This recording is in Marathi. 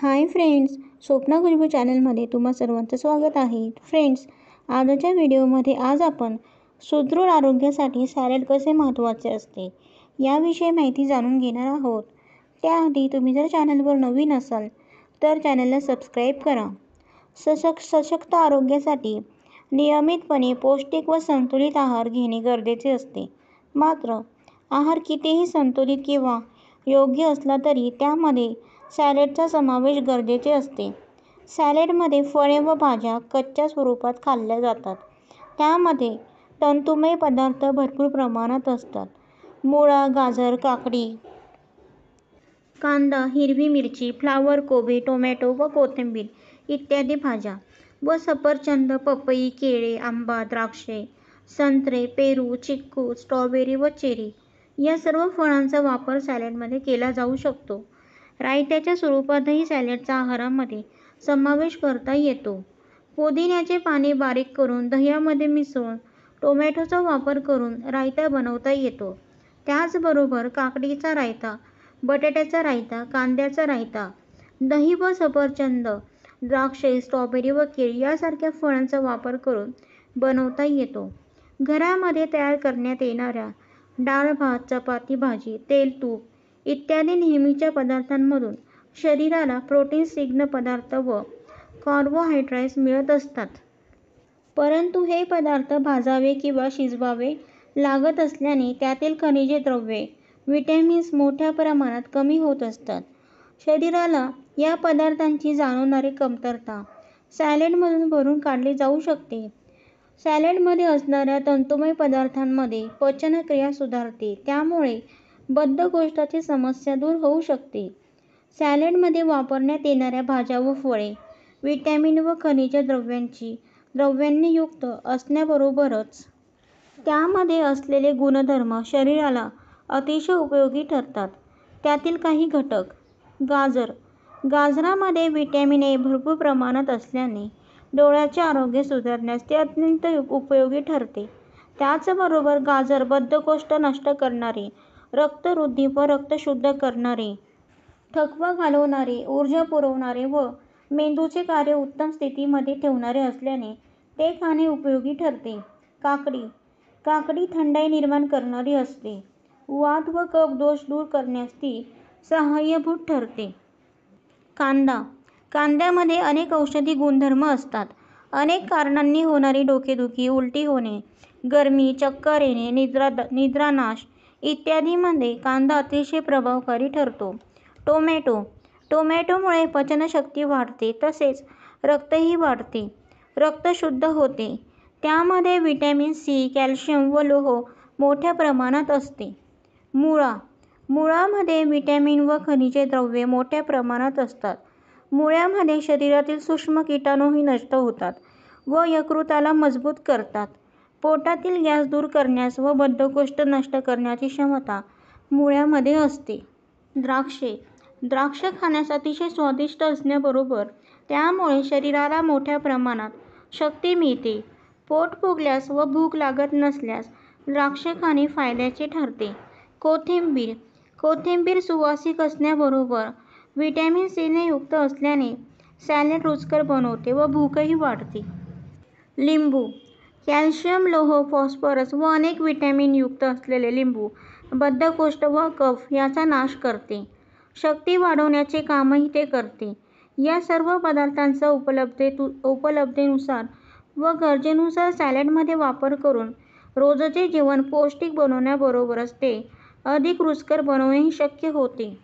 हाय फ्रेंड्स, स्वप्ना गुरुजी चॅनलमध्ये तुम्हा सर्वांचं स्वागत आहे. फ्रेंड्स, आजच्या व्हिडिओमध्ये आज आपण सुदृढ आरोग्यासाठी सॅलड कसे महत्त्वाचे असते याविषयी माहिती जाणून घेणार आहोत. त्याआधी तुम्ही जर चॅनलवर नवीन असाल तर चॅनलला सबस्क्राईब करा. सशक्त आरोग्यासाठी नियमितपणे पौष्टिक व संतुलित आहार घेणे गरजेचे असते. मात्र आहार कितीही संतुलित किंवा योग्य असला तरी त्यामध्ये सॅलडचा समावेश गरजेचे असते. सॅलडमध्ये फळे व भाज्या कच्च्या स्वरूपात खाल्ल्या जातात. त्यामध्ये तंतुमय पदार्थ भरपूर प्रमाणात असतात. मुळा, गाजर, काकडी, कांदा, हिरवी मिरची, फ्लावर कोबी, टोमॅटो व कोथिंबीर इत्यादी भाज्या व सफरचंद, पपई, केळे, आंबा, द्राक्षे, संत्रे, पेरू, चिक्कू, स्ट्रॉबेरी व चेरी या सर्व फळांचा वापर सॅलडमध्ये केला जाऊ शकतो. रायत्याच्या स्वरूपातही सॅलडचा आहारामध्ये समावेश करता येतो. पुदिन्याचे पाने बारीक करून दह्यामध्ये मिसळून टोमॅटोचा वापर करून रायता बनवता येतो. त्याचबरोबर काकडीचा रायता, बटाट्याचा रायता, कांद्याचा रायता, दही व सफरचंद, द्राक्षे, स्ट्रॉबेरी व केळी यासारख्या फळांचा वापर करून बनवता येतो. घरामध्ये तयार करण्यात येणाऱ्या डाळ, भात, चपाती, भाजी, तेल, तूप इत्यादी नेहमीच्या पदार्थांमधून शरीराला प्रोटीन, स्निग्ध पदार्थ व कार्बोहायड्रेट्स मिळत असतात. परंतु हे पदार्थ भाजावे किंवा शिजवावे लागत असल्याने त्यातील खनिजे द्रव्ये, व्हिटॅमिन्स मोठ्या प्रमाणात कमी होत असतात. शरीराला या पदार्थांची जाणवणारी कमतरता सॅलडमधून भरून काढली जाऊ शकते. सॅलडमध्ये असणाऱ्या तंतुमय पदार्थांमध्ये पचनक्रिया सुधारते, त्यामुळे बद्धकोष्ठाची समस्या दूर होऊ शकते. सॅलडमध्ये वापरण्यात येणाऱ्या भाज्या व फळे व्हिटॅमिन व खनिज द्रव्यांनी युक्त असण्याबरोबरच त्यामध्ये असलेले गुणधर्म शरीराला अतिशय उपयोगी ठरतात. त्यातील काही घटक: गाजर. गाजरामध्ये व्हिटॅमिन ए भरपूर प्रमाणात असल्याने डोळ्याचे आरोग्य सुधारण्यास ते अत्यंत उपयोगी ठरते. त्याचबरोबर गाजर बद्धकोष्ठ नष्ट करणारे, रक्तवृद्धी व रक्त शुद्ध करणारे, थकवा घालवणारे, ऊर्जा पुरवणारे व मेंदूचे कार्य उत्तम स्थितीमध्ये ठेवणारे असल्याने ते खाणे उपयोगी ठरते. काकडी. काकडी थंडाई निर्माण करणारी असते. वात व कफ दोष दूर करण्यास ती सहाय्यभूत ठरते. कांदा. कांद्यामध्ये अनेक औषधी गुणधर्म असतात. अनेक कारणांनी होणारी डोकेदुखी, उलटी होणे, गरमी, चक्कर येणे, निद्रानाश इत्यादीमध्ये कांदा अतिशय प्रभावकारी ठरतो. टोमॅटो. टोमॅटोमुळे पचनशक्ती वाढते तसेच रक्तही वाढते, रक्त शुद्ध होते. त्यामध्ये व्हिटॅमिन सी, कॅल्शियम व लोह मोठ्या प्रमाणात असते. मुळा. मुळामध्ये व्हिटॅमिन व खनिजे द्रव्ये मोठ्या प्रमाणात असतात. मुळ्यामध्ये शरीरातील सूक्ष्म किटाणूही नष्ट होतात व यकृताला मजबूत करतात. पोटातील गॅस दूर करण्यास व बद्धकोष्ठ नष्ट करण्याची क्षमता मुळ्यामध्ये असते. द्राक्षे. द्राक्ष खाण्यास अतिशय स्वादिष्ट असण्याबरोबर त्यामुळे शरीराला मोठ्या प्रमाणात शक्ती मिळते. पोट फुगल्यास व भूक लागत नसल्यास द्राक्षे खाणे फायद्याचे ठरते. कोथिंबीर. कोथिंबीर सुवासिक असण्याबरोबर व्हिटॅमिन सीने युक्त असल्याने सॅलड रुचकर बनवते व भूकही वाढते. लिंबू. कॅल्शियम, लोह, फॉस्फरस व अनेक व्हिटॅमिन युक्त असलेले लिंबू बद्धकोष्ठ व कफ याचा नाश करते. शक्ती वाढवण्याचे कामही ते करते. या सर्व पदार्थांचा उपलब्धतेनुसार व गरजेनुसार सॅलडमध्ये वापर करून रोजचे जेवण पौष्टिक बनवण्याबरोबरच ते अधिक रुचकर बनवणेही शक्य होते.